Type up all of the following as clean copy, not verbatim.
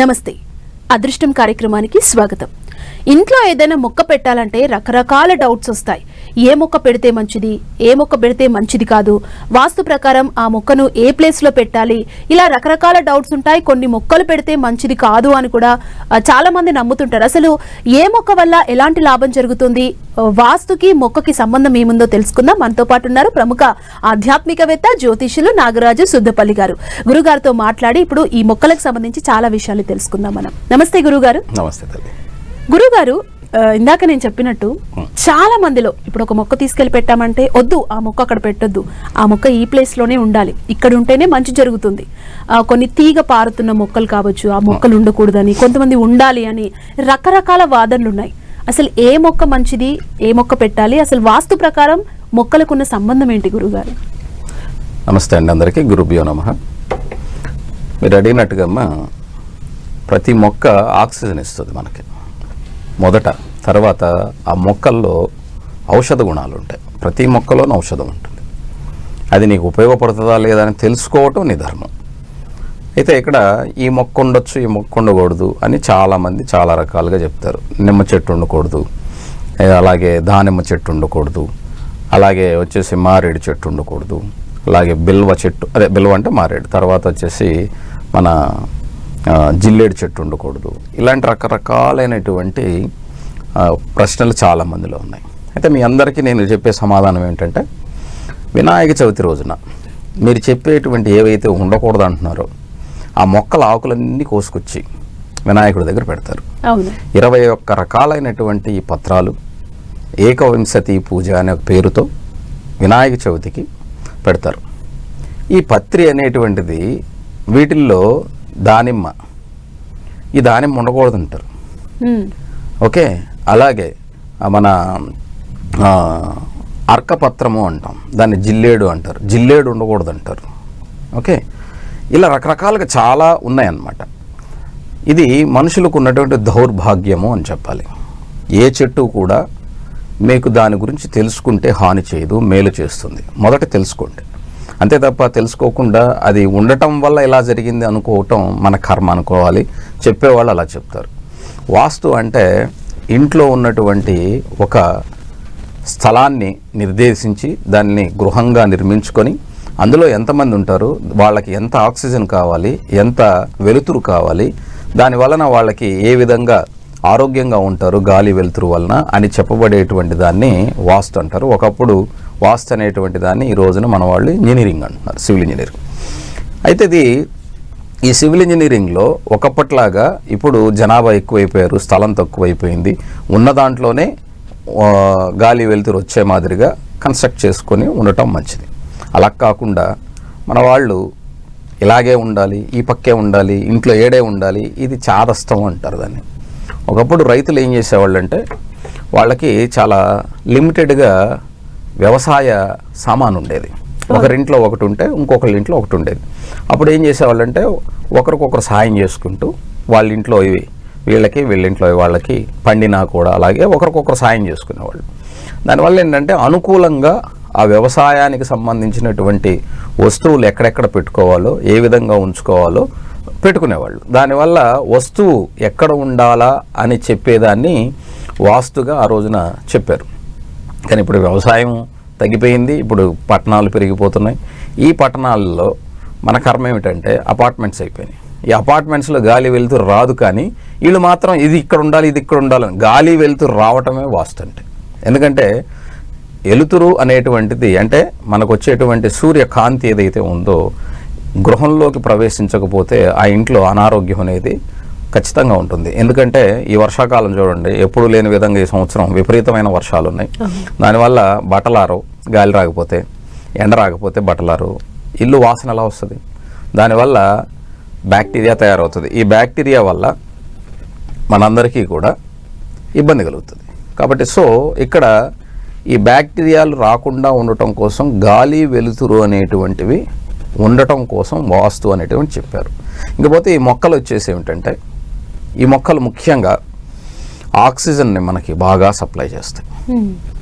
నమస్తే. అదృష్టం కార్యక్రమానికి స్వాగతం. ఇంట్లో ఏదైనా మొక్క పెట్టాలంటే రకరకాల డౌట్స్ వస్తాయి. ఏ మొక్క పెడితే మంచిది, ఏ మొక్క పెడితే మంచిది కాదు, వాస్తు ప్రకారం ఆ మొక్కను ఏ ప్లేస్లో పెట్టాలి, ఇలా రకరకాల డౌట్స్ ఉంటాయి. కొన్ని మొక్కలు పెడితే మంచిది కాదు అని కూడా చాలా మంది నమ్ముతుంటారు. అసలు ఏ మొక్క వల్ల ఎలాంటి లాభం జరుగుతుంది, వాస్తుకి మొక్కకి సంబంధం ఏముందో తెలుసుకుందాం. మనతో పాటు ఉన్నారు ప్రముఖ ఆధ్యాత్మికవేత్త జ్యోతిష్యులు నాగరాజు సుద్దపల్లి గారు. గురుగారితో మాట్లాడి ఇప్పుడు ఈ మొక్కలకు సంబంధించి చాలా విషయాలు తెలుసుకుందాం మనం. నమస్తే గురుగారు. నమస్తే తల్లి. గురుగారు, ఇందాక నేను చెప్పినట్టు చాలా మందిలో ఇప్పుడు ఒక మొక్క తీసుకెళ్లి పెట్టామంటే వద్దు, ఆ మొక్క అక్కడ పెట్టొద్దు, ఆ మొక్క ఈ ప్లేస్ లోనే ఉండాలి, ఇక్కడ ఉంటేనే మంచి జరుగుతుంది. కొన్ని తీగ పారుతున్న మొక్కలు కావచ్చు, ఆ మొక్కలు ఉండకూడదని, కొంతమంది ఉండాలి అని రకరకాల వాదనలు ఉన్నాయి. అసలు ఏ మొక్క మంచిది, ఏ మొక్క పెట్టాలి, అసలు వాస్తు ప్రకారం మొక్కలకు ఉన్న సంబంధం ఏంటి గురుగారు? నమస్తే అండి అందరికీ. గురుభ్యో నమః. మీరు అడిగినట్టుగా ప్రతి మొక్క ఆక్సిజన్ ఇస్తుంది మనకి మొదట. తర్వాత ఆ మొక్కల్లో ఔషధ గుణాలు ఉంటాయి. ప్రతి మొక్కలోనూ ఔషధం ఉంటుంది. అది నీకు ఉపయోగపడుతుందా లేదా అని తెలుసుకోవటం నీ ధర్మం. అయితే ఇక్కడ ఈ మొక్క ఉండొచ్చు, ఈ మొక్క ఉండకూడదు అని చాలామంది చాలా రకాలుగా చెప్తారు. నిమ్మ చెట్టు ఉండకూడదు, అలాగే దానిమ్మ చెట్టు ఉండకూడదు, అలాగే వచ్చేసి మారేడు చెట్టు ఉండకూడదు, అలాగే బిల్వ చెట్టు, అదే బిల్వ అంటే మారేడు, తర్వాత వచ్చేసి మన జిల్లేడు చెట్టు ఉండకూడదు. ఇలాంటి రకరకాలైనటువంటి ప్రశ్నలు చాలామందిలో ఉన్నాయి. అయితే మీ అందరికీ నేను చెప్పే సమాధానం ఏంటంటే, వినాయక చవితి రోజున మీరు చెప్పేటువంటి ఏవైతే ఉండకూడదు అంటున్నారో ఆ మొక్కల ఆకులన్నీ కోసుకొచ్చి వినాయకుడి దగ్గర పెడతారు. 21 రకాలైనటువంటి పత్రాలు ఏకవింశతి పూజ అనే పేరుతో వినాయక చవితికి పెడతారు. ఈ పత్రి అనేటువంటిది వీటిల్లో దానిమ్మ, ఈ దానిమ్మ ఉండకూడదు అంటారు. ఓకే, అలాగే మన అర్కపత్రము అంటాం, దాన్ని జిల్లేడు అంటారు, జిల్లేడు ఉండకూడదు అంటారు. ఓకే, ఇలా రకరకాలుగా చాలా ఉన్నాయన్నమాట. ఇది మనుషులకు ఉన్నటువంటి దౌర్భాగ్యము అని చెప్పాలి. ఏ చెట్టు కూడా మీకు దాని గురించి తెలుసుకుంటే హాని చేయదు, మేలు చేస్తుంది. మొదట తెలుసుకోండి, అంతే తప్ప తెలుసుకోకుండా అది ఉండటం వల్ల ఇలా జరిగింది అనుకోవటం మన కర్మ అనుకోవాలి. చెప్పేవాళ్ళు అలా చెప్తారు. వాస్తు అంటే ఇంట్లో ఉన్నటువంటి ఒక స్థలాన్ని నిర్దేశించి దాన్ని గృహంగా నిర్మించుకొని అందులో ఎంతమంది ఉంటారు, వాళ్ళకి ఎంత ఆక్సిజన్ కావాలి, ఎంత వెలుతురు కావాలి, దాని వలన వాళ్ళకి ఏ విధంగా ఆరోగ్యంగా ఉంటారు గాలి వెలుతురు వలన అని చెప్పబడేటువంటి దాన్ని వాస్తు అంటారు. ఒకప్పుడు వాస్తు అనేటువంటి దాన్ని ఈ రోజున మన వాళ్ళు ఇంజనీరింగ్ అంటున్నారు, సివిల్ ఇంజనీరింగ్. అయితే ఈ సివిల్ ఇంజనీరింగ్లో ఒకప్పట్లాగా ఇప్పుడు జనాభా ఎక్కువైపోయారు, స్థలం తక్కువైపోయింది, ఉన్న దాంట్లోనే గాలి వెలుతురు వచ్చే మాదిరిగా కన్స్ట్రక్ట్ చేసుకొని ఉండటం మంచిది. అలా కాకుండా మన వాళ్ళు ఇలాగే ఉండాలి, ఈ పక్కే ఉండాలి, ఇంట్లో ఏడే ఉండాలి, ఇది చాదస్తం అంటారు దాన్ని. ఒకప్పుడు రైతులు ఏం చేసేవాళ్ళు అంటే వాళ్ళకి చాలా లిమిటెడ్గా వ్యవసాయ సామాను ఉండేది. ఒకరింట్లో ఒకటి ఉంటే ఇంకొకరి ఇంట్లో ఒకటి ఉండేది. అప్పుడు ఏం చేసేవాళ్ళంటే ఒకరికొకరు సాయం చేసుకుంటూ వాళ్ళ ఇంట్లో ఇవి వీళ్ళకి, వీళ్ళింట్లో వాళ్ళకి పండినా కూడా అలాగే ఒకరికొకరు సాయం చేసుకునేవాళ్ళు. దానివల్ల ఏంటంటే అనుకూలంగా ఆ వ్యవసాయానికి సంబంధించినటువంటి వస్తువులు ఎక్కడెక్కడ పెట్టుకోవాలో, ఏ విధంగా ఉంచుకోవాలో పెట్టుకునేవాళ్ళు. దానివల్ల వస్తువు ఎక్కడ ఉండాలా అని చెప్పేదాన్ని వాస్తుగా ఆ రోజున చెప్పారు. కానీ ఇప్పుడు వ్యవసాయం తగ్గిపోయింది, ఇప్పుడు పట్టణాలు పెరిగిపోతున్నాయి. ఈ పట్టణాల్లో మన కర్మ ఏమిటంటే అపార్ట్మెంట్స్ అయిపోయినాయి. ఈ అపార్ట్మెంట్స్లో గాలి వెలుతురు రాదు, కానీ వీళ్ళు మాత్రం ఇది ఇక్కడ ఉండాలి, ఇది ఇక్కడ ఉండాలని గాలి వెలుతురు రావటమే వాస్తు అంటే. ఎందుకంటే వెలుతురు అనేటువంటిది అంటే మనకు వచ్చేటువంటి సూర్యకాంతి ఏదైతే ఉందో గృహంలోకి ప్రవేశించకపోతే ఆ ఇంట్లో అనారోగ్యం అనేది ఖచ్చితంగా ఉంటుంది. ఎందుకంటే ఈ వర్షాకాలం చూడండి, ఎప్పుడు లేని విధంగా ఈ సంవత్సరం విపరీతమైన వర్షాలు ఉన్నాయి. దానివల్ల బట్టలారు, గాలి రాకపోతే, ఎండ రాకపోతే బట్టలారు, ఇల్లు వాసన ఎలా వస్తుంది? దానివల్ల బ్యాక్టీరియా తయారవుతుంది. ఈ బ్యాక్టీరియా వల్ల మనందరికీ కూడా ఇబ్బంది కలుగుతుంది. కాబట్టి ఇక్కడ ఈ బ్యాక్టీరియాలు రాకుండా ఉండటం కోసం గాలి వెలుతురు అనేటువంటివి ఉండటం కోసం వాస్తు అనేటువంటి చెప్పారు. ఇంకపోతే ఈ మొక్కలు వచ్చేసి ఏమిటంటే, ఈ మొక్కలు ముఖ్యంగా ఆక్సిజన్ని మనకి బాగా సప్లై చేస్తాయి.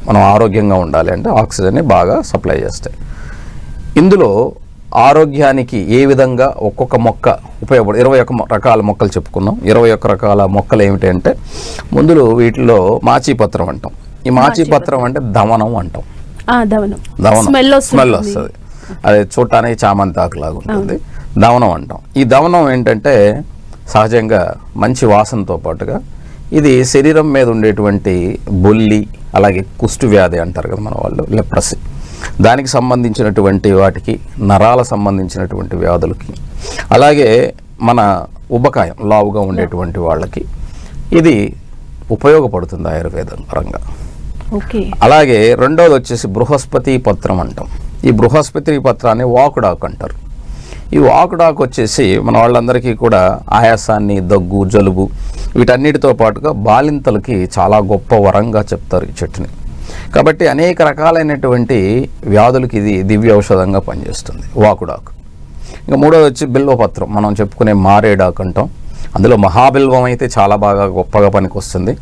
మనం ఆరోగ్యంగా ఉండాలి అంటే ఆక్సిజన్ని బాగా సప్లై చేస్తాయి. ఇందులో ఆరోగ్యానికి ఏ విధంగా ఒక్కొక్క మొక్క ఉపయోగపడు 21 రకాల మొక్కలు చెప్పుకున్నాం. 21 రకాల మొక్కలు ఏమిటి అంటే ముందులో వీటిలో మాచిపత్రం అంటాం. ఈ మాచిపత్రం అంటే దవనం అంటాం. దవనం స్మెల్ వస్తుంది. అది చూడటానికి చామంతి ఆకులాగా ఉంటుంది. దవనం అంటాం. ఈ దవనం ఏంటంటే సహజంగా మంచి వాసనతో పాటుగా ఇది శరీరం మీద ఉండేటువంటి బొల్లి, అలాగే కుష్టు వ్యాధి అంటారు కదా మన వాళ్ళు, లెప్రసీ, దానికి సంబంధించినటువంటి వాటికి, నరాల సంబంధించినటువంటి వ్యాధులకి, అలాగే మన ఉబకాయం లావుగా ఉండేటువంటి వాళ్ళకి ఇది ఉపయోగపడుతుంది ఆయుర్వేదం పరంగా. అలాగే రెండోది వచ్చేసి బృహస్పతి పత్రం అంటాం. ఈ బృహస్పతి పత్రాన్ని వాకుడాకు అంటారు. ఈ వాకుడాకు వచ్చేసి మన వాళ్ళందరికీ కూడా ఆయాసాన్ని, దగ్గు, జలుబు వీటన్నిటితో పాటుగా బాలింతలకి చాలా గొప్ప వరంగా చెప్తారు ఈ చెట్టుని. కాబట్టి అనేక రకాలైనటువంటి వ్యాధులకి ఇది దివ్య ఔషధంగా పనిచేస్తుంది వాకుడాకు. ఇంకా మూడోది వచ్చి బిల్వపత్రం, మనం చెప్పుకునే మారేడాకు అంటాం. అందులో మహాబిల్వం అయితే చాలా బాగా గొప్పగా పనికొస్తుంది.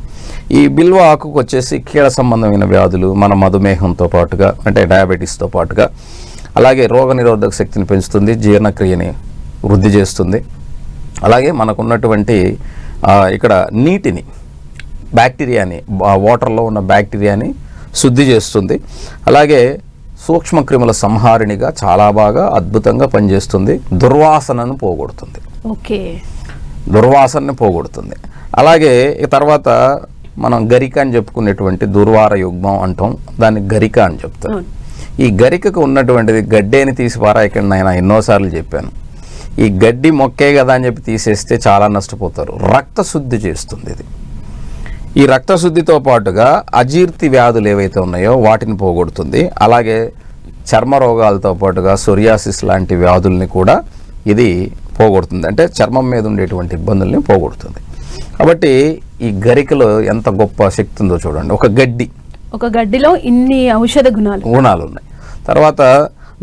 ఈ బిల్వ ఆకుకు వచ్చేసి కీళ్ళ సంబంధమైన వ్యాధులు, మన మధుమేహంతో పాటుగా అంటే డయాబెటీస్తో పాటుగా, అలాగే రోగనిరోధక శక్తిని పెంచుతుంది, జీర్ణక్రియని వృద్ధి చేస్తుంది. అలాగే మనకున్నటువంటి ఇక్కడ నీటిని, బ్యాక్టీరియాని, వాటర్లో ఉన్న బ్యాక్టీరియాని శుద్ధి చేస్తుంది. అలాగే సూక్ష్మక్రిముల సంహారిణిగా చాలా బాగా అద్భుతంగా పనిచేస్తుంది. దుర్వాసనను పోగొడుతుంది. దుర్వాసనని పోగొడుతుంది. అలాగే ఈ తర్వాత మనం గరిక అని చెప్పుకునేటువంటి దుర్వార యుగ్మం అంటాం, దాన్ని గరిక అని చెప్తారు. ఈ గరికకు ఉన్నటువంటిది గడ్డేని తీసి పారాయకండి ఆయన ఎన్నోసార్లు చెప్పాను. ఈ గడ్డి మొక్కే కదా అని చెప్పి తీసేస్తే చాలా నష్టపోతారు. రక్తశుద్ధి చేస్తుంది ఇది. ఈ రక్తశుద్ధితో పాటుగా అజీర్తి వ్యాధులు ఏవైతే ఉన్నాయో వాటిని పోగొడుతుంది. అలాగే చర్మ రోగాలతో పాటుగా సోరియాసిస్ లాంటి వ్యాధుల్ని కూడా ఇది పోగొడుతుంది. అంటే చర్మం మీద ఉండేటువంటి ఇబ్బందుల్ని పోగొడుతుంది. కాబట్టి ఈ గరికలో ఎంత గొప్ప శక్తి ఉందో చూడండి. ఒక గడ్డిలో ఇన్ని ఔషధ గుణాలు ఉన్నాయి. తర్వాత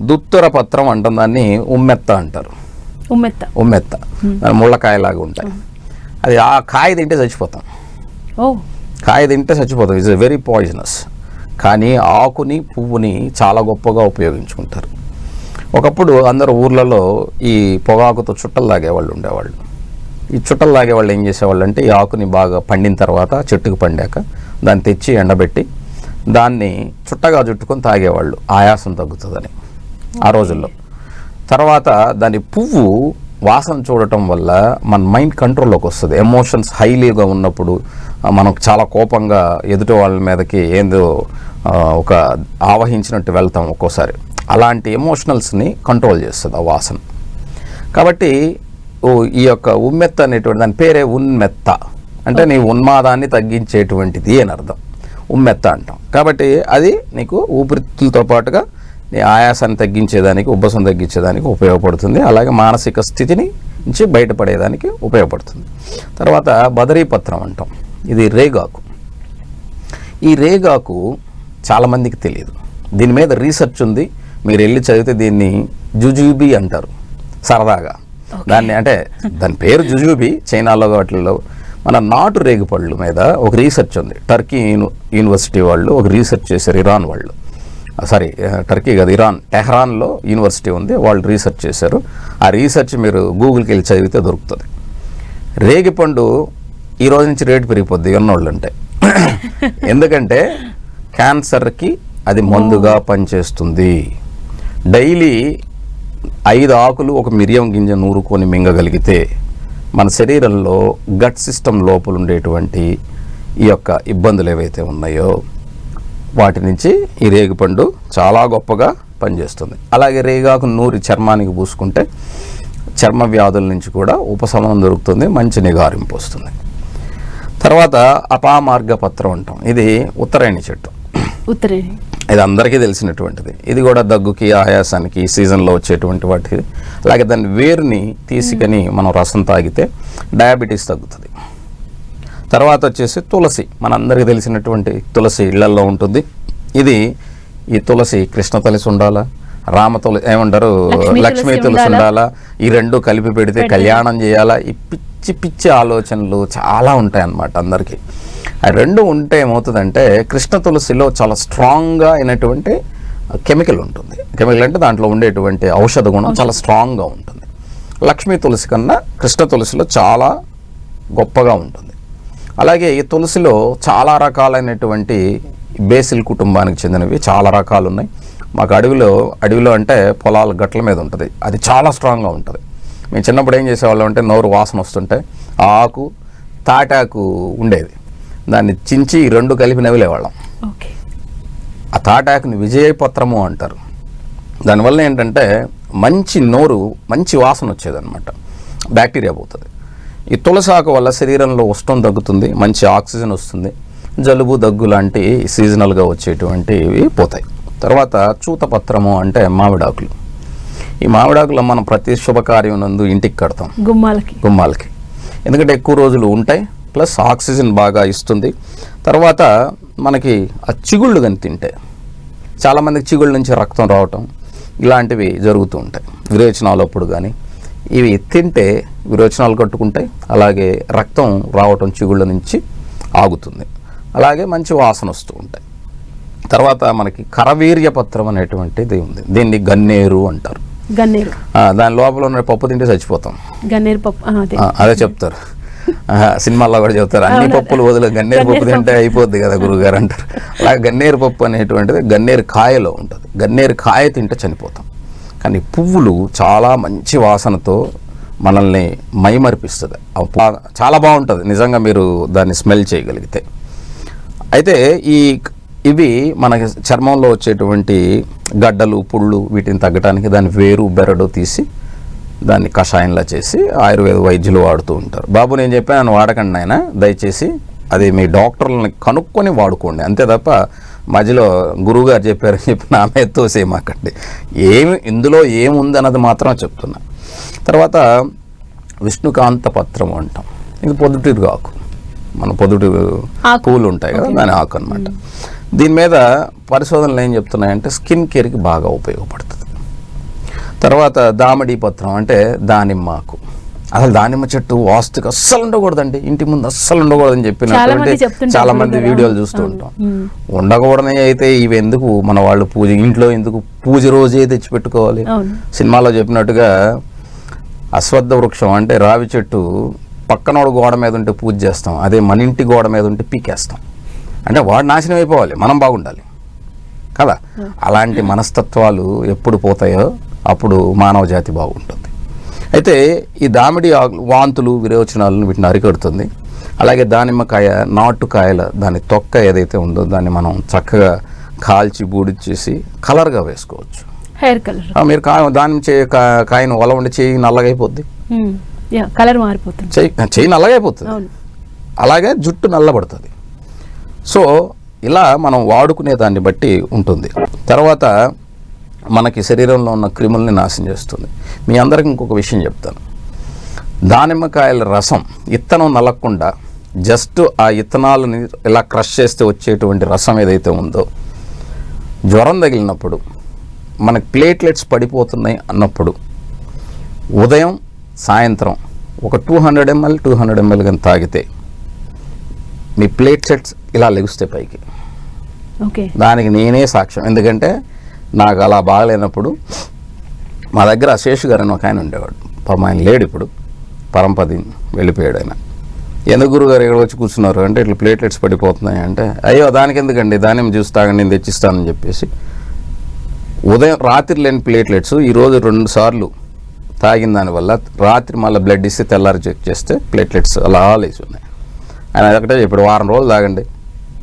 దుత్తర పత్రం అంటాం, దాన్ని ఉమ్మెత్త అంటారు. ఉమ్మెత్త ముళ్ళకాయలాగా ఉంటాయి. అది ఆ కాయ తింటే చచ్చిపోతాం. It's very poisonous. కానీ ఆకుని, పువ్వుని చాలా గొప్పగా ఉపయోగించుకుంటారు. ఒకప్పుడు అందరూ ఊర్లలో ఈ పొగాకుతో చుట్టలు తాగేవాళ్ళు ఉండేవాళ్ళు. ఈ చుట్టలు తాగేవాళ్ళు ఏం చేసేవాళ్ళు అంటే ఈ ఆకుని బాగా పండిన తర్వాత, చెట్టుకు పండాక దాన్ని తెచ్చి ఎండబెట్టి దాన్ని చుట్టగా చుట్టుకొని తాగేవాళ్ళు, ఆయాసం తగ్గుతుందని ఆ రోజుల్లో. తర్వాత దాని పువ్వు వాసన చూడటం వల్ల మన మైండ్ కంట్రోల్లోకి వస్తుంది. ఎమోషన్స్ హైలీగా ఉన్నప్పుడు మనకు చాలా కోపంగా ఎదుటి వాళ్ళ మీదకి ఏందో ఒక ఆవహించినట్టు వెళ్తాం ఒక్కోసారి. అలాంటి ఎమోషనల్స్ని కంట్రోల్ చేస్తుంది ఆ వాసన. కాబట్టి ఈ యొక్క ఉమ్మెత్త అనేటువంటి దాని పేరే ఉన్మెత్త, అంటే నీ ఉన్మాదాన్ని తగ్గించేటువంటిది అని అర్థం. ఉమ్మెత్త అంటాం. కాబట్టి అది నీకు ఊపిరితిత్తులతో పాటుగా నీ ఆయాసాన్ని తగ్గించేదానికి, ఉబ్బసం తగ్గించేదానికి ఉపయోగపడుతుంది. అలాగే మానసిక స్థితిని నుంచి బయటపడేదానికి ఉపయోగపడుతుంది. తర్వాత బదరీపత్రం అంటాం. ఇది రేగాకు. ఈ రేగాకు చాలామందికి తెలియదు. దీని మీద రీసెర్చ్ ఉంది. మీరు వెళ్ళి చదివితే దీన్ని జుజుబీ అంటారు సరదాగా. దాన్ని అంటే దాని పేరు జుజుబీ. చైనాలో వాటిల్లో మన నాటు రేగుపళ్ళు మీద ఒక రీసెర్చ్ ఉంది. టర్కీ యూనివర్సిటీ వాళ్ళు ఒక రీసెర్చ్ చేశారు. ఇరాన్ వాళ్ళు, టర్కీ కాదు, ఇరాన్, టెహ్రాన్లో యూనివర్సిటీ ఉంది, వాళ్ళు రీసెర్చ్ చేశారు. ఆ రీసెర్చ్ మీరు గూగుల్కి వెళ్ళి చదివితే దొరుకుతుంది. రేగిపండు ఈ రోజు నుంచి రేటు పెరిగిపోద్ది ఉన్నోళ్ళు అంటే. ఎందుకంటే క్యాన్సర్కి అది మందుగా పనిచేస్తుంది. డైలీ 5 ఆకులు ఒక మిరియం గింజ నూరుకొని మింగగలిగితే మన శరీరంలో గట్ సిస్టమ్ లోపల ఉండేటువంటి ఈ యొక్క ఇబ్బందులు ఏవైతే ఉన్నాయో వాటి నుంచి ఈ రేగిపండు చాలా గొప్పగా పనిచేస్తుంది. అలాగే రేగాకు నూరి చర్మానికి పూసుకుంటే చర్మ వ్యాధుల నుంచి కూడా ఉపశమనం దొరుకుతుంది, మంచి నిగారింపు వస్తుంది. తర్వాత అపామార్గ పత్రం అంటాం. ఇది ఉత్తరాయణి చెట్టు. ఇది అందరికీ తెలిసినటువంటిది. ఇది కూడా దగ్గుకి, ఆయాసానికి, సీజన్లో వచ్చేటువంటి వాటికి. అలాగే దాని వేరుని తీసుకొని మనం రసం తాగితే డయాబెటీస్ తగ్గుతుంది. తర్వాత వచ్చేసి తులసి. మనందరికీ తెలిసినటువంటి తులసి ఇళ్లల్లో ఉంటుంది. ఈ తులసి కృష్ణ తులసి ఉండాలా, రామ తులసి ఏమంటారు, లక్ష్మీ తులసి ఉండాలా, ఈ రెండు కలిపి పెడితే కళ్యాణం చేయాలా, ఈ పిచ్చి పిచ్చి ఆలోచనలు చాలా ఉంటాయి అన్నమాట అందరికీ. ఆ రెండు ఉంటే ఏమవుతుందంటే కృష్ణ తులసిలో చాలా స్ట్రాంగ్గా అయినటువంటి కెమికల్ ఉంటుంది. కెమికల్ అంటే దాంట్లో ఉండేటువంటి ఔషధ గుణం చాలా స్ట్రాంగ్గా ఉంటుంది. లక్ష్మీ తులసి కన్నా కృష్ణ తులసిలో చాలా గొప్పగా ఉంటుంది. అలాగే ఈ తులసిలో చాలా రకాలైనటువంటి బేసిల్ కుటుంబానికి చెందినవి చాలా రకాలు ఉన్నాయి. మాకు అడవిలో అంటే పొలాల గట్ల మీద ఉంటుంది, అది చాలా స్ట్రాంగ్గా ఉంటుంది. మేము చిన్నప్పుడు ఏం చేసేవాళ్ళం అంటే నోరు వాసన వస్తుంటే ఆకు తాటాకు ఉండేది, దాన్ని చించి రెండు కలిపి నవిలేవాళ్ళం. ఆ తాటాకుని విజయపత్రము అంటారు. దానివల్ల ఏంటంటే మంచి వాసన వచ్చేదన్నమాట, బ్యాక్టీరియా పోతుంది. ఈ తులసి ఆకు వల్ల శరీరంలో ఉష్ణం తగ్గుతుంది, మంచి ఆక్సిజన్ వస్తుంది, జలుబు దగ్గు లాంటి సీజనల్గా వచ్చేటువంటివి పోతాయి. తర్వాత చూతపత్రము అంటే మామిడాకులు. ఈ మామిడాకులు మనం ప్రతి శుభకార్యం నందు ఇంటికి కడతాం, గుమ్మాలకి. ఎందుకంటే ఎక్కువ రోజులు ఉంటాయి, ప్లస్ ఆక్సిజన్ బాగా ఇస్తుంది. తర్వాత మనకి ఆ చిగుళ్ళు కానీ తింటే చాలామందికి చిగుళ్ళ నుంచి రక్తం రావటం ఇలాంటివి జరుగుతూ ఉంటాయి. విరేచనాలు అప్పుడు కానీ ఇవి తింటే విరోచనాలు కట్టుకుంటాయి, అలాగే రక్తం రావటం చిగుళ్ళ నుంచి ఆగుతుంది, అలాగే మంచి వాసన వస్తూ ఉంటాయి. తర్వాత మనకి కరవీర్య పత్రం అనేటువంటిది ఉంది, దీన్ని గన్నేరు అంటారు. దాని లోపల ఉన్న పప్పు తింటే చచ్చిపోతాం, గన్నేరు పప్పు అదే చెప్తారు. సినిమాల్లో కూడా చెప్తారు, అన్ని పప్పులు వదిలే గన్నేరు పప్పు తింటే అయిపోద్ది కదా గురుగారు అంటారు. అలాగే గన్నేరు పప్పు అనేటువంటిది గన్నేరు కాయలో ఉంటుంది, గన్నేరు కాయ తింటే చనిపోతాం. కానీ పువ్వులు చాలా మంచి వాసనతో మనల్ని మైమరిపిస్తుంది, చాలా బాగుంటుంది నిజంగా మీరు దాన్ని స్మెల్ చేయగలిగితే. అయితే ఇవి మనకి చర్మంలో వచ్చేటువంటి గడ్డలు పుళ్ళు వీటిని తగ్గడానికి దాని వేరు బెరడు తీసి దాన్ని కషాయంలా చేసి ఆయుర్వేద వైద్యులు వాడుతూ ఉంటారు. బాబు నేను చెప్పాను వాడకండి నాయన, దయచేసి అది మీ డాక్టర్లని కనుక్కొని వాడుకోండి, అంతే తప్ప మధ్యలో గురువుగారు చెప్పారని చెప్పి నా మీద తోసేయమాకండి. ఇందులో ఏముంది అన్నది మాత్రం చెప్తున్నా. తర్వాత విష్ణుకాంత పత్రం అంటాం, ఇది పొద్దుటిరు ఆకు, మన పొద్దుటిరు పూలు ఉంటాయి కదా దాని ఆకు అనమాట. దీని మీద పరిశోధనలు ఏం చెప్తున్నాయంటే స్కిన్ కేర్కి బాగా ఉపయోగపడుతుంది. తర్వాత దామిడి పత్రం అంటే దానిమ్మ ఆకు. అసలు దానిమ్మ చెట్టు వాస్తుకి అస్సలు ఉండకూడదండి, ఇంటి ముందు అస్సలు ఉండకూడదని చెప్పినటువంటి చాలా మంది వీడియోలు చూస్తూ ఉంటాం. ఉండకూడదని అయితే ఇవి ఎందుకు మన వాళ్ళు ఇంట్లో ఎందుకు పూజ రోజే తెచ్చిపెట్టుకోవాలి. సినిమాలో చెప్పినట్టుగా అశ్వత్థ వృక్షం అంటే రావి చెట్టు పక్కనోడు గోడ మీద ఉంటే పూజ చేస్తాం, అదే మన ఇంటి గోడ మీద ఉంటే పీకేస్తాం. అంటే వాడు నాశనం అయిపోవాలి, మనం బాగుండాలి కదా. అలాంటి మనస్తత్వాలు ఎప్పుడు పోతాయో అప్పుడు మానవ జాతి బాగుంటుంది. అయితే ఈ దామిడి వాంతులు విరోచనాలను వీటిని అరికడుతుంది. అలాగే దానిమ్మకాయ నాటుకాయల దాని తొక్క ఏదైతే ఉందో దాన్ని మనం చక్కగా కాల్చి బూడిచ్చేసి కలర్గా వేసుకోవచ్చు, హెయిర్ కలర్. మీరు దానిమ్మ కాయను ఒల ఉండి చేయి నల్లగైపోద్ది, కలర్ మారిపోతుంది, చేయి నల్లగైపోతుంది, అలాగే జుట్టు నల్లబడుతుంది. సో ఇలా మనం వాడుకునే దాన్ని బట్టి ఉంటుంది. తర్వాత మనకి శరీరంలో ఉన్న క్రిముల్ని నాశనం చేస్తుంది. మీ అందరికి ఇంకొక విషయం చెప్తాను, దానిమ్మకాయల రసం ఇత్తనం నలగకుండా జస్ట్ ఆ ఇత్తనాలని ఇలా క్రష్ చేస్తే వచ్చేటువంటి రసం ఏదైతే ఉందో జ్వరం తగిలినప్పుడు మనకి ప్లేట్లెట్స్ పడిపోతున్నాయి అన్నప్పుడు ఉదయం సాయంత్రం ఒక 200 ml కానీ తాగితే మీ ప్లేట్లెట్స్ ఇలా లెగుస్తే పైకి. దానికి నేనే సాక్ష్యం, ఎందుకంటే నాకు అలా బాగలేనప్పుడు మా దగ్గర శేషు గారు అని ఒక ఆయన ఉండేవాడు, ఆయన లేడు ఇప్పుడు, పరంపది వెళ్ళిపోయాడు ఆయన. ఎందుకు గురుగారు ఇక్కడ వచ్చి కూర్చున్నారు అంటే ఇట్లా ప్లేట్లెట్స్ పడిపోతున్నాయి అంటే, అయ్యో దానికి ఎందుకండి దానిమ్మ జ్యూస్ తాగండి నేను తెచ్చిస్తానని చెప్పేసి రాత్రి లేని ప్లేట్లెట్స్ ఈరోజు 2 సార్లు తాగిన దానివల్ల రాత్రి మళ్ళీ బ్లడ్ ఇస్తే తెల్లారి చెక్ చేస్తే ప్లేట్లెట్స్ అలా లేచి ఉన్నాయి. ఆయన ఒకటే ఇప్పుడు వారం రోజులు తాగండి,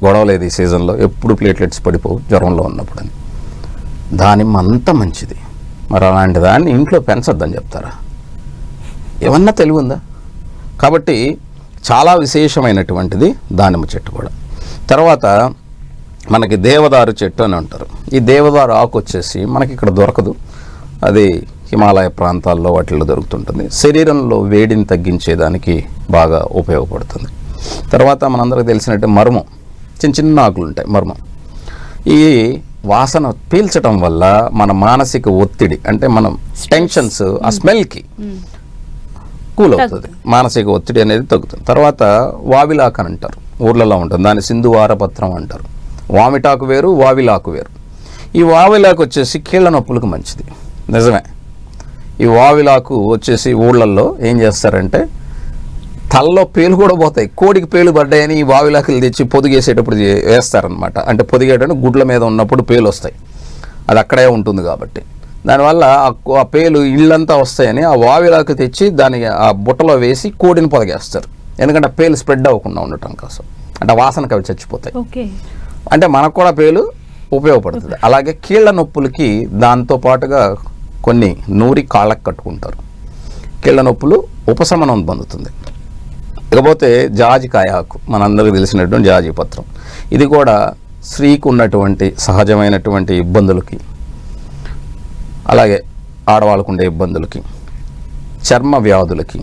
గొడవ లేదు ఈ సీజన్లో, ఎప్పుడు ప్లేట్లెట్స్ పడిపోవు జ్వరంలో ఉన్నప్పుడు అని. దానిమ్మ అంత మంచిది, మరి అలాంటి దాన్ని ఇంట్లో పెంచొద్దని చెప్తారా? ఏమన్నా తెలివి ఉందా? కాబట్టి చాలా విశేషమైనటువంటిది దానిమ్మ చెట్టు కూడా. తర్వాత మనకి దేవదారు చెట్టు అని అంటారు. ఈ దేవదారు ఆకు వచ్చేసి మనకి ఇక్కడ దొరకదు, అది హిమాలయ ప్రాంతాల్లో వాటిల్లో దొరుకుతుంటుంది. శరీరంలో వేడిని తగ్గించేదానికి బాగా ఉపయోగపడుతుంది. తర్వాత మనందరికీ తెలిసినట్టు మర్మం, చిన్న ఆకులు ఉంటాయి మర్మం. ఈ వాసన పీల్చడం వల్ల మన మానసిక ఒత్తిడి అంటే మనం టెన్షన్స్ ఆ స్మెల్కి కూల్ అవుతుంది, మానసిక ఒత్తిడి అనేది తగ్గుతుంది. తర్వాత వావిలాకు అని అంటారు, ఊర్లలో ఉంటుంది, దాన్ని సింధువార పత్రం అంటారు. వామిటాకు వేరు వావిలాకు వేరు. ఈ వావిలాకు వచ్చేసి కీళ్ళ నొప్పులకు మంచిది. నిజమే, ఈ వావిలాకు వచ్చేసి ఊళ్ళల్లో ఏం చేస్తారంటే తలలో పేలు కూడా పోతాయి. కోడికి పేలు పడ్డాయని ఈ వావిలాకులు తెచ్చి పొదిగేసేటప్పుడు వేస్తారనమాట. అంటే పొదిగేటప్పుడు గుడ్ల మీద ఉన్నప్పుడు పేలు వస్తాయి, అది అక్కడే ఉంటుంది కాబట్టి. దానివల్ల ఆ పేలు ఇళ్ళంతా వస్తాయని ఆ వావిలాకు తెచ్చి దాని ఆ బుట్టలో వేసి కోడిని పొదగేస్తారు. ఎందుకంటే ఆ పేలు స్ప్రెడ్ అవ్వకుండా ఉండటం కోసం, అంటే వాసనకు అవి చచ్చిపోతాయి. అంటే మనకు కూడా పేలు ఉపయోగపడుతుంది. అలాగే కీళ్ళ నొప్పులకి దాంతో పాటుగా కొన్ని నూరి కాళ్ళకు కట్టుకుంటారు. కీళ్ళ నొప్పులు ఉపశమనం పొందుతుంది. ఇకపోతే జాజికాయ ఆకు, మనందరికీ తెలిసినటువంటి జాజి పత్రం, ఇది కూడా స్త్రీకి ఉన్నటువంటి సహజమైనటువంటి ఇబ్బందులకి, అలాగే ఆడవాళ్ళకు ఉండే ఇబ్బందులకి, చర్మ వ్యాధులకి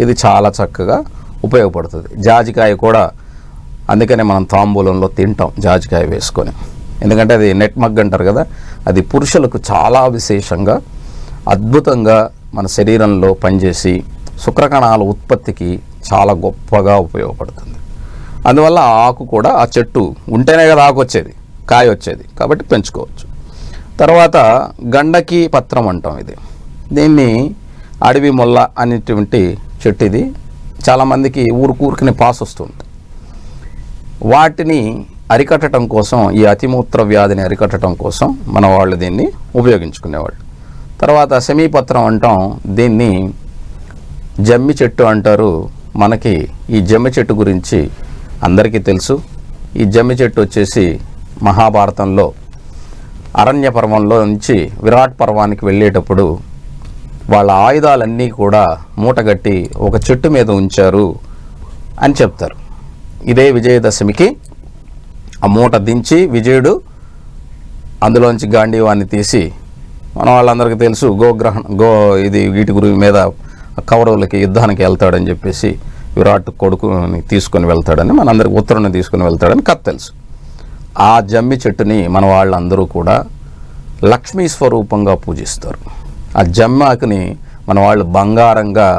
ఇది చాలా చక్కగా ఉపయోగపడుతుంది. జాజికాయ కూడా అందుకనే మనం తాంబూలంలో తింటాం జాజికాయ వేసుకొని. ఎందుకంటే అది నెట్ మగ్ అంటారు కదా, అది పురుషులకు చాలా విశేషంగా అద్భుతంగా మన శరీరంలో పనిచేసి శుక్రకణాల ఉత్పత్తికి చాలా గొప్పగా ఉపయోగపడుతుంది. అందువల్ల ఆ ఆకు కూడా, ఆ చెట్టు ఉంటేనే కదా ఆకు వచ్చేది, కాయ వచ్చేది, కాబట్టి పెంచుకోవచ్చు. తర్వాత గండకి పత్రం అంటాం. దీన్ని అడవి మొల్ల అనేటువంటి చెట్టు. ఇది చాలామందికి ఊరుకుని పాస్ వస్తుంది. వాటిని అరికట్టడం కోసం, ఈ అతిమూత్ర వ్యాధిని అరికట్టడం కోసం మన వాళ్ళు దీన్ని ఉపయోగించుకునేవాళ్ళు. తర్వాత సెమీపత్రం అంటాం. దీన్ని జమ్మి చెట్టు అంటారు. మనకి ఈ జమ్మి చెట్టు గురించి అందరికీ తెలుసు. ఈ జమ్మి చెట్టు వచ్చేసి మహాభారతంలో అరణ్య పర్వంలో నుంచి విరాట్ పర్వానికి వెళ్ళేటప్పుడు వాళ్ళ ఆయుధాలన్నీ కూడా మూటగట్టి ఒక చెట్టు మీద ఉంచారు అని చెప్తారు. ఇదే విజయదశమికి ఆ మూట దించి విజయుడు అందులోంచి గాంధీవాన్ని తీసి, మన వాళ్ళందరికీ తెలుసు వీటి గురి మీద కౌరవులకి యుద్ధానికి వెళ్తాడని చెప్పేసి విరాట్ కొడుకుని తీసుకొని వెళ్తాడని, మనందరికి ఉత్తరాన్ని తీసుకొని వెళ్తాడని కథ తెలుసు. ఆ జమ్మి చెట్టుని మన వాళ్ళందరూ కూడా లక్ష్మీ స్వరూపంగా పూజిస్తారు. ఆ జమ్మాకుని మన వాళ్ళు బంగారంగా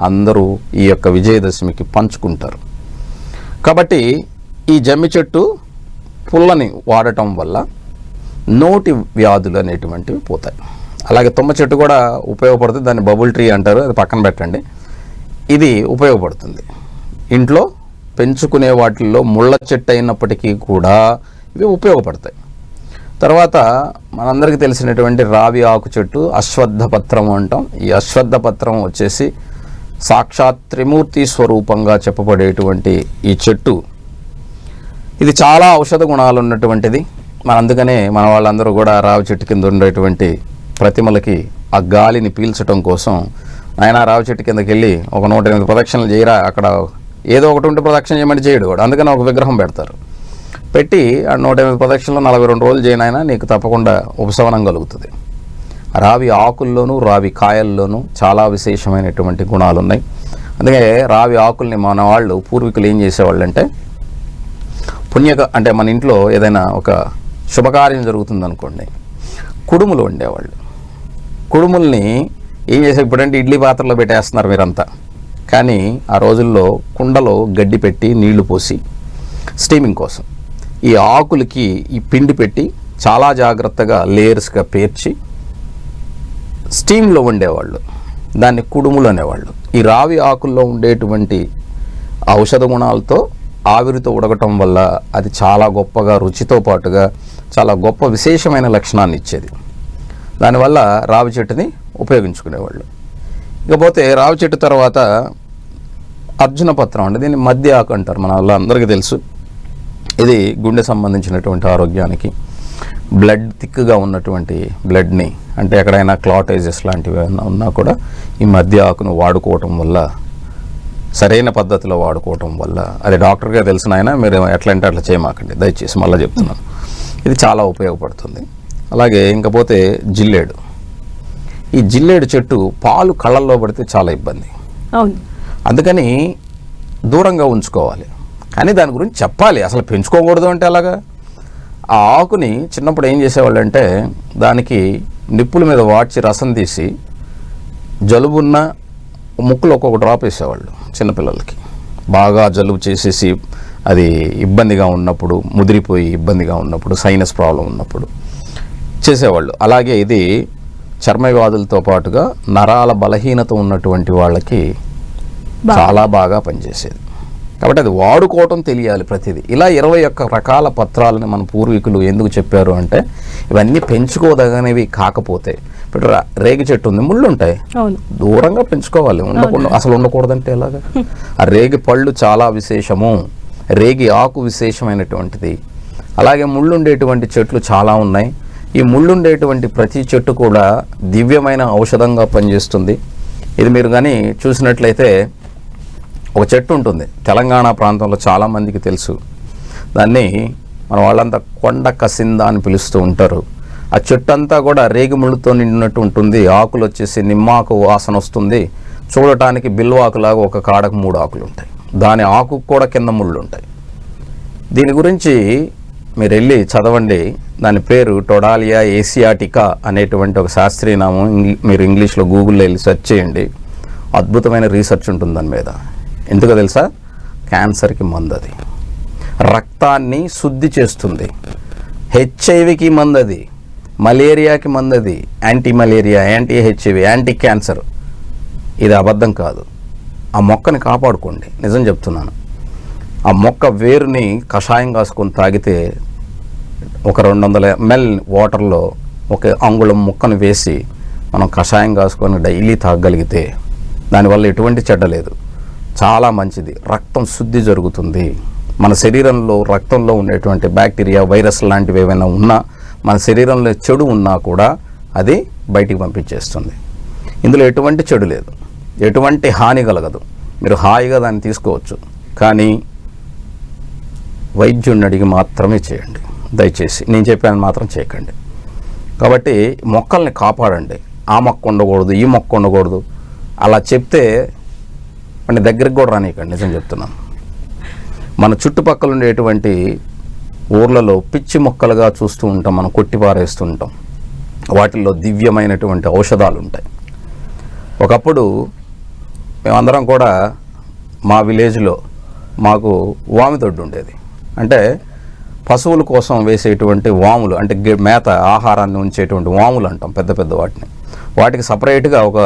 అందరూ ఈ యొక్క విజయదశమికి పంచుకుంటారు. కాబట్టి ఈ జమ్మి చెట్టు పుల్లని వాడటం వల్ల నోటి వ్యాధులు అనేటువంటివి పోతాయి. అలాగే తుమ్మ చెట్టు కూడా ఉపయోగపడుతుంది. దాన్ని బబుల్ ట్రీ అంటారు, అది పక్కన పెట్టండి. ఇది ఉపయోగపడుతుంది. ఇంట్లో పెంచుకునే వాటిల్లో ముళ్ళ చెట్టు అయినప్పటికీ కూడా ఇవి ఉపయోగపడతాయి. తర్వాత మనందరికీ తెలిసినటువంటి రావి ఆకు చెట్టు, అశ్వత్థ పత్రం అంటాం. ఈ అశ్వత్థ పత్రం వచ్చేసి సాక్షాత్ త్రిమూర్తి స్వరూపంగా చెప్పబడేటువంటి ఈ చెట్టు, ఇది చాలా ఔషధ గుణాలు ఉన్నటువంటిది. అందుకనే మన వాళ్ళందరూ కూడా రావి చెట్టు కింద ఉండేటువంటి ప్రతిమలకి ఆ గాలిని పీల్చడం కోసం, ఆయన రావి చెట్టు కిందకి వెళ్ళి ఒక 108 ప్రదక్షిణలు చేయరా, అక్కడ ఏదో ఒకటి ఉంటే ప్రదక్షిణ చేయమని చేయడు కూడా. అందుకని ఒక విగ్రహం పెడతారు. పెట్టి ఆ 108 ప్రదక్షిణలు 42 రోజులు చేయనైనా నీకు తప్పకుండా ఉపశమనం కలుగుతుంది. రావి ఆకుల్లోనూ రావి కాయల్లోనూ చాలా విశేషమైనటువంటి గుణాలు ఉన్నాయి. అందుకే రావి ఆకుల్ని మన వాళ్ళు పూర్వీకులు ఏం చేసేవాళ్ళు అంటే, అంటే మన ఇంట్లో ఏదైనా ఒక శుభకార్యం జరుగుతుందనుకోండి, కుడుములు వండేవాళ్ళు. కుడుముల్ని ఏం చేసే, ఇప్పుడంటే ఇడ్లీ పాత్రలో పెట్టేస్తున్నారు మీరంతా, కానీ ఆ రోజుల్లో కుండలో గడ్డి పెట్టి నీళ్లు పోసి స్టీమింగ్ కోసం ఈ ఆకులకి ఈ పిండి పెట్టి చాలా జాగ్రత్తగా లేయర్స్గా పేర్చి స్టీమ్లో వండేవాళ్ళు. దాన్ని కుడుములు అనేవాళ్ళు. ఈ రావి ఆకుల్లో ఉండేటువంటి ఔషధ గుణాలతో ఆవిరితో ఉడకటం వల్ల అది చాలా గొప్పగా రుచితో పాటుగా చాలా గొప్ప విశేషమైన లక్షణాన్ని ఇచ్చేది. దానివల్ల రావి చెట్టుని ఉపయోగించుకునేవాళ్ళు. ఇకపోతే రావి చెట్టు తర్వాత అర్జున పత్రం అంటే, దీన్ని మధ్య ఆకు అంటారు. మన వాళ్ళందరికీ తెలుసు. ఇది గుండె సంబంధించినటువంటి ఆరోగ్యానికి, బ్లడ్ థిక్గా ఉన్నటువంటి బ్లడ్ని, అంటే ఎక్కడైనా క్లాటేజెస్ లాంటివి ఉన్నా కూడా ఈ మధ్య ఆకును వాడుకోవటం వల్ల, సరైన పద్ధతిలో వాడుకోవటం వల్ల, అది డాక్టర్గా తెలిసిన ఆయన, మీరు ఎట్లా అంటే అట్లా చేయమాకండి దయచేసి, మళ్ళీ చెప్తున్నాను, ఇది చాలా ఉపయోగపడుతుంది. అలాగే ఇంకపోతే జిల్లేడు. ఈ జిల్లేడు చెట్టు పాలు కళ్ళల్లో పడితే చాలా ఇబ్బంది. అందుకని దూరంగా ఉంచుకోవాలి. కానీ దాని గురించి చెప్పాలి. అసలు పెంచుకోకూడదు అంటే అలాగా. ఆ ఆకుని చిన్నప్పుడు ఏం చేసేవాళ్ళు అంటే, దానికి నిప్పుల మీద వాడ్చి రసం తీసి జలుబున్న ముక్కులో ఒక్కొక్క డ్రాప్ వేసేవాళ్ళు చిన్నపిల్లలకి. బాగా జలుబు చేసేసి అది ఇబ్బందిగా ఉన్నప్పుడు, ముదిరిపోయి ఇబ్బందిగా ఉన్నప్పుడు, సైనస్ ప్రాబ్లం ఉన్నప్పుడు చేసేవాళ్ళు. అలాగే ఇది చర్మ వ్యాధులతో పాటుగా నరాల బలహీనత ఉన్నటువంటి వాళ్ళకి చాలా బాగా పనిచేసేది. కాబట్టి అది వాడుకోవటం తెలియాలి ప్రతిదీ. ఇలా 21 రకాల పత్రాలని మన పూర్వీకులు ఎందుకు చెప్పారు అంటే ఇవన్నీ పెంచుకోదగనివి కాకపోతే, ఇప్పుడు రేగి చెట్టు ఉంది, ముళ్ళు ఉంటాయి, దూరంగా పెంచుకోవాలి, ఉండకుండా అసలు ఉండకూడదంటే ఎలాగా? ఆ రేగి పళ్ళు చాలా విశేషము, రేగి ఆకు విశేషమైనటువంటిది. అలాగే ముళ్ళుండేటువంటి చెట్లు చాలా ఉన్నాయి. ఈ ముళ్ళుండేటువంటి ప్రతి చెట్టు కూడా దివ్యమైన ఔషధంగా పనిచేస్తుంది. ఇది మీరు కానీ చూసినట్లయితే ఒక చెట్టు ఉంటుంది, తెలంగాణ ప్రాంతంలో చాలామందికి తెలుసు. దాన్ని మన వాళ్ళంతా కొండ కసింద అని పిలుస్తూ ఉంటారు. ఆ చెట్టు అంతా కూడా రేగి ముళ్ళుతో నిండినట్టు ఉంటుంది. ఆకులు వచ్చేసి నిమ్మాకు వాసన వస్తుంది. చూడటానికి బిల్వాకులాగా ఒక కాడకు 3 ఆకులు ఉంటాయి. దాని ఆకు కూడా కింద ముళ్ళు ఉంటాయి. దీని గురించి మీరు వెళ్ళి చదవండి. దాని పేరు టొడాలియా ఏసియాటికా అనేటువంటి ఒక శాస్త్రీయ నామం. మీరు ఇంగ్లీష్లో గూగుల్లో వెళ్ళి సెర్చ్ చేయండి. అద్భుతమైన రీసెర్చ్ ఉంటుంది దాని మీద. ఎందుకో తెలుసా? క్యాన్సర్కి మందు అది, రక్తాన్ని శుద్ధి చేస్తుంది, హెచ్ఐవికి మందు అది, మలేరియాకి మందు అది, anti malaria, anti HIV, anti cancer. ఇది అబద్ధం కాదు. ఆ మొక్కని కాపాడుకోండి, నిజం చెప్తున్నాను. ఆ మొక్క వేరుని కషాయం కాసుకొని తాగితే ఒక 200 ml వాటర్లో ఒక అంగుళం ముక్కను వేసి మనం కషాయం కాసుకొని డైలీ తాగగలిగితే దానివల్ల ఎటువంటి చెడ్డ లేదు, చాలా మంచిది. రక్తం శుద్ధి జరుగుతుంది. మన శరీరంలో రక్తంలో ఉండేటువంటి బ్యాక్టీరియా, వైరస్ లాంటివి ఏమైనా ఉన్నా, మన శరీరంలో చెడు ఉన్నా కూడా అది బయటికి పంపించేస్తుంది. ఇందులో ఎటువంటి చెడు లేదు, ఎటువంటి హాని కలగదు. మీరు హాయిగా దాన్ని తీసుకోవచ్చు. కానీ వైద్యుడిని అడిగి మాత్రమే చేయండి దయచేసి. నేను చెప్పాను మాత్రం చేయకండి. కాబట్టి మొక్కల్ని కాపాడండి. ఆ మొక్క ఉండకూడదు, ఈ మొక్క ఉండకూడదు అలా చెప్తే మన దగ్గరికి కూడా రానికండి. నిజం చెప్తున్నాను. మన చుట్టుపక్కల ఉండేటువంటి ఊర్లలో పిచ్చి మొక్కలుగా చూస్తూ ఉంటాం, మనం కొట్టిపారేస్తూ ఉంటాం. వాటిల్లో దివ్యమైనటువంటి ఔషధాలు ఉంటాయి. ఒకప్పుడు మేమందరం కూడా మా విలేజ్లో మాకు వామితొడ్డు ఉండేది. అంటే పశువుల కోసం వేసేటువంటి వాములు, అంటే మేత ఆహారాన్ని ఉంచేటువంటి వాములు అంటాం, పెద్ద పెద్ద వాటిని. వాటికి సపరేట్గా ఒక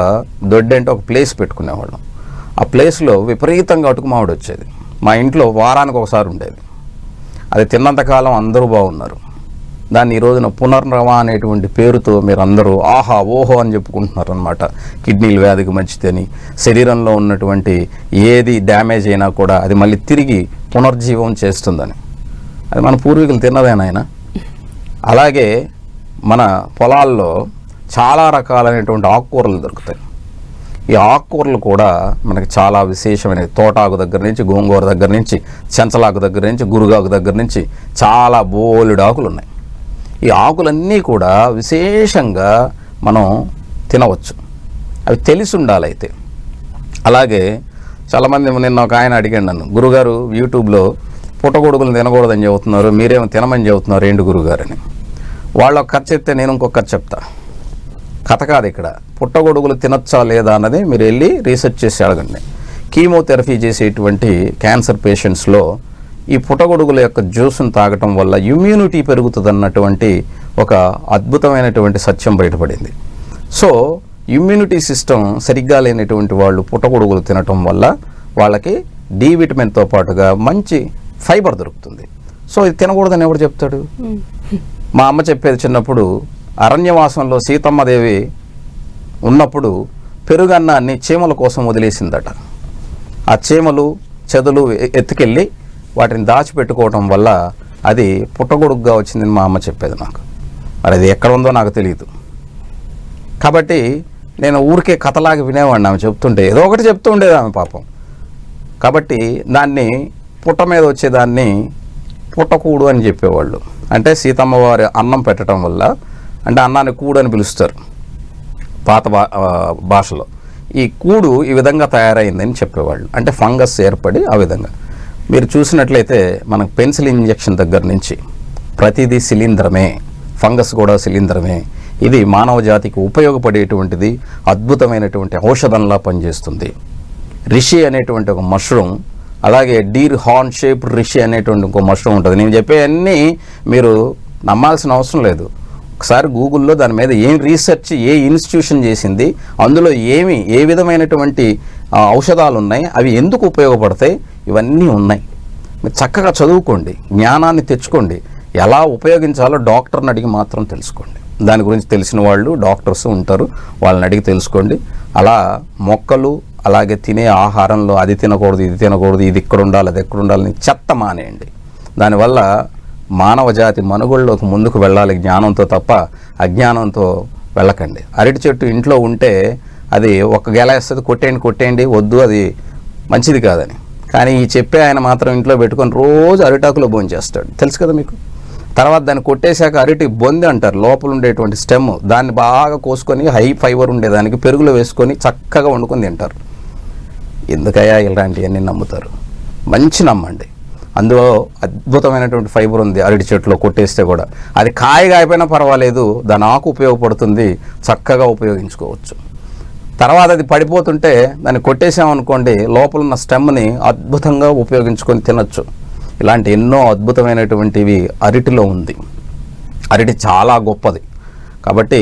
దొడ్డి అంటే ఒక ప్లేస్ పెట్టుకునేవాళ్ళం. ఆ ప్లేస్లో విపరీతంగా అటుకు మామిడి వచ్చేది. మా ఇంట్లో వారానికి ఒకసారి ఉండేది. అది తిన్నంతకాలం అందరూ బాగున్నారు. దాన్ని ఈ రోజున పునర్నవ అనేటువంటి పేరుతో మీరు అందరూ ఆహా ఓహో అని చెప్పుకుంటున్నారు అనమాట. కిడ్నీల వ్యాధికి మంచిదని, శరీరంలో ఉన్నటువంటి ఏది డ్యామేజ్ అయినా కూడా అది మళ్ళీ తిరిగి పునర్జీవం చేస్తుందని. అది మన పూర్వీకులు తిన్నదేనాయన. అలాగే మన పొలాల్లో చాలా రకాలైనటువంటి ఆకుకూరలు దొరుకుతాయి. ఈ ఆకుకూరలు కూడా మనకి చాలా విశేషమైన, తోటాకు దగ్గర నుంచి, గోంగూర దగ్గర నుంచి, చెంచలాకు దగ్గర నుంచి, గురుగాకు దగ్గర నుంచి చాలా బోలెడు ఆకులు ఉన్నాయి. ఈ ఆకులన్నీ కూడా విశేషంగా మనం తినవచ్చు, అవి తెలిసి ఉండాలైతే. అలాగే చాలామంది, నిన్న ఒక ఆయన అడిగాడు నన్ను, గురుగారు యూట్యూబ్లో పుట్టగొడుగులు తినకూడదని చెబుతున్నారు, మీరేమో తినమని చెబుతున్నారు, ఏంటి గురుగారు అని. వాళ్ళు ఒక కథ చెప్తే నేను ఇంకొక కథ చెప్తా. కథ కాదు ఇక్కడ. పుట్టగొడుగులు తినచ్చా లేదా అన్నది మీరు వెళ్ళి రీసెర్చ్ చేసి అడగండి. కీమోథెరపీ చేసేటువంటి క్యాన్సర్ పేషెంట్స్లో ఈ పుట్టగొడుగుల యొక్క జ్యూస్ను తాగటం వల్ల ఇమ్యూనిటీ పెరుగుతుంది అన్నటువంటి ఒక అద్భుతమైనటువంటి సత్యం బయటపడింది. సో ఇమ్యూనిటీ సిస్టమ్ సరిగ్గా లేనటువంటి వాళ్ళు పుట్టగొడుగులు తినటం వల్ల వాళ్ళకి డి విటమిన్తో పాటుగా మంచి ఫైబర్ దొరుకుతుంది. సో ఇది తినకూడదని ఎవరు చెప్తాడు? మా అమ్మ చెప్పేది, చిన్నప్పుడు అరణ్యవాసంలో సీతమ్మదేవి ఉన్నప్పుడు పెరుగన్నాన్ని చీమల కోసం వదిలేసిందట. ఆ చీమలు చెదలు ఎత్తుకెళ్ళి వాటిని దాచిపెట్టుకోవటం వల్ల అది పుట్టగొడుగుగా వచ్చిందని మా అమ్మ చెప్పేది నాకు. మరి అది ఎక్కడ ఉందో నాకు తెలియదు. కాబట్టి నేను ఊరికే కథలాగా వినేవాడిని. ఆమె చెప్తుంటే ఏదో ఒకటి చెప్తూ ఉండేది ఆమె పాపం. కాబట్టి దాన్ని పుట్ట మీద వచ్చేదాన్ని పుట్టకూడు అని చెప్పేవాళ్ళు. అంటే సీతమ్మ వారి అన్నం పెట్టడం వల్ల, అంటే అన్నాన్ని కూడు అని పిలుస్తారు పాత భాషలో. ఈ కూడు ఈ విధంగా తయారైందని చెప్పేవాళ్ళు. అంటే ఫంగస్ ఏర్పడి ఆ విధంగా. మీరు చూసినట్లయితే మనకు పెన్సిల్ ఇంజెక్షన్ దగ్గర నుంచి ప్రతిదీ శిలీంధ్రమే, ఫంగస్ కూడా శిలీంధ్రమే. ఇది మానవ జాతికి ఉపయోగపడేటువంటిది, అద్భుతమైనటువంటి ఔషధంలా పనిచేస్తుంది. రిషి అనేటువంటి ఒక మష్రూమ్, అలాగే డీర్ హార్న్ షేప్డ్ రిషి అనేటువంటి ఇంకో మష్రూమ్ ఉంటుంది. నేను చెప్పేవన్నీ మీరు నమ్మాల్సిన అవసరం లేదు. ఒకసారి గూగుల్లో దాని మీద ఏం రీసెర్చ్ ఏ ఇన్స్టిట్యూషన్ చేసింది, అందులో ఏ విధమైనటువంటి ఔషధాలు ఉన్నాయి, అవి ఎందుకు ఉపయోగపడతాయి, ఇవన్నీ ఉన్నాయి. మీరు చక్కగా చదువుకోండి, జ్ఞానాన్ని తెచ్చుకోండి. ఎలా ఉపయోగించాలో డాక్టర్ని అడిగి మాత్రం తెలుసుకోండి. దాని గురించి తెలిసిన వాళ్ళు డాక్టర్స్ ఉంటారు, వాళ్ళని అడిగి తెలుసుకోండి. అలా మొక్కలు అలాగే తినే ఆహారంలో అది తినకూడదు, ఇది తినకూడదు, ఇది ఇక్కడ ఉండాలి, అది ఎక్కడ ఉండాలని చెత్త మానేయండి. దానివల్ల మానవ జాతి మనుగోళ్ళలోకి ముందుకు వెళ్ళాలి జ్ఞానంతో తప్ప అజ్ఞానంతో వెళ్ళకండి. అరటి చెట్టు ఇంట్లో ఉంటే అది ఒక గెలేస్తుంది, కొట్టేయండి, వద్దు, అది మంచిది కాదని. కానీ ఈ చెప్పే ఆయన మాత్రం ఇంట్లో పెట్టుకొని రోజు అరిటాకులో భోంచేస్తాడు, తెలుసు కదా మీకు. తర్వాత దాన్ని కొట్టేశాక అరటి బొంది అంటారు, లోపల ఉండేటువంటి స్టెమ్, దాన్ని బాగా కోసుకొని హై ఫైబర్ ఉండేదానికి పెరుగులో వేసుకొని చక్కగా వండుకొని తింటారు. ఎందుకయ్యా ఇలాంటివన్నీ నమ్ముతారు? మంచి నమ్మండి, అందులో అద్భుతమైనటువంటి ఫైబర్ ఉంది. అరటి చెట్టులో కొట్టేస్తే కూడా అది కాయగా అయిపోయినా పర్వాలేదు, దాని ఆకు ఉపయోగపడుతుంది, చక్కగా ఉపయోగించుకోవచ్చు. తర్వాత అది పడిపోతుంటే దాన్ని కొట్టేసామనుకోండి, లోపల ఉన్న స్టెమ్ని అద్భుతంగా ఉపయోగించుకొని తినచ్చు. ఇలాంటి ఎన్నో అద్భుతమైనటువంటివి అరటిలో ఉంది. అరటి చాలా గొప్పది. కాబట్టి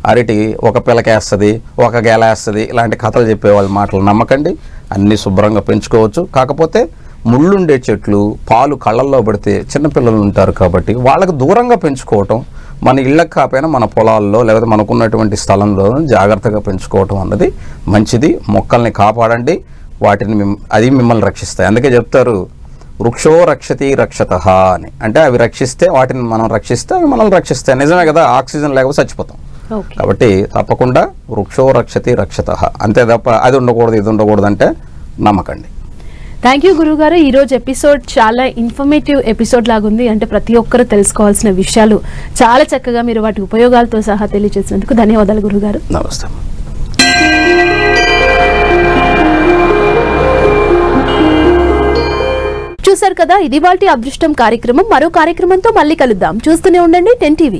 అరటి ఒక పిల్లకేస్తుంది, ఒక గెలేస్తుంది, ఇలాంటి కథలు చెప్పే వాళ్ళ మాటలు నమ్మకండి. అన్నీ శుభ్రంగా పెంచుకోవచ్చు. కాకపోతే ముళ్ళుండే చెట్లు, పాలు కళ్ళల్లో పడితే చిన్నపిల్లలు ఉంటారు కాబట్టి వాళ్ళకు దూరంగా పెంచుకోవటం, మన ఇళ్ళకి కాకపోయినా మన పొలాల్లో లేకపోతే మనకున్నటువంటి స్థలంలో జాగ్రత్తగా పెంచుకోవటం అన్నది మంచిది. మొక్కల్ని కాపాడండి, వాటిని అది మిమ్మల్ని రక్షిస్తాయి. అందుకే చెప్తారు వృక్షో రక్షతి రక్షతః అని. అంటే అవి రక్షిస్తే, వాటిని మనం రక్షిస్తే అవి మనల్ని రక్షిస్తాయి. నిజమే కదా, ఆక్సిజన్ లేకపోతే చచ్చిపోతాం. కాబట్టి తప్పకుండా వృక్షో రక్షతి రక్షతః, అంతే తప్ప అది ఉండకూడదు ఇది ఉండకూడదు అంటే నమ్మకండి. థ్యాంక్ యూ గురుగారు. ఈరోజు ఎపిసోడ్ చాలా ఇన్ఫర్మేటివ్ ఎపిసోడ్ లాగుంది. అంటే ప్రతి ఒక్కరు తెలుసుకోవాల్సిన విషయాలు చాలా చక్కగా మీరు వాటి ఉపయోగాలతో సహా తెలియజేసినందుకు ధన్యవాదాలు గురుగారు. నమస్తే. చూశారు కదా, ఇది వాటి అదృష్టం కార్యక్రమం. మరో కార్యక్రమంతో మళ్ళీ కలుద్దాం. చూస్తూనే ఉండండి 10 TV.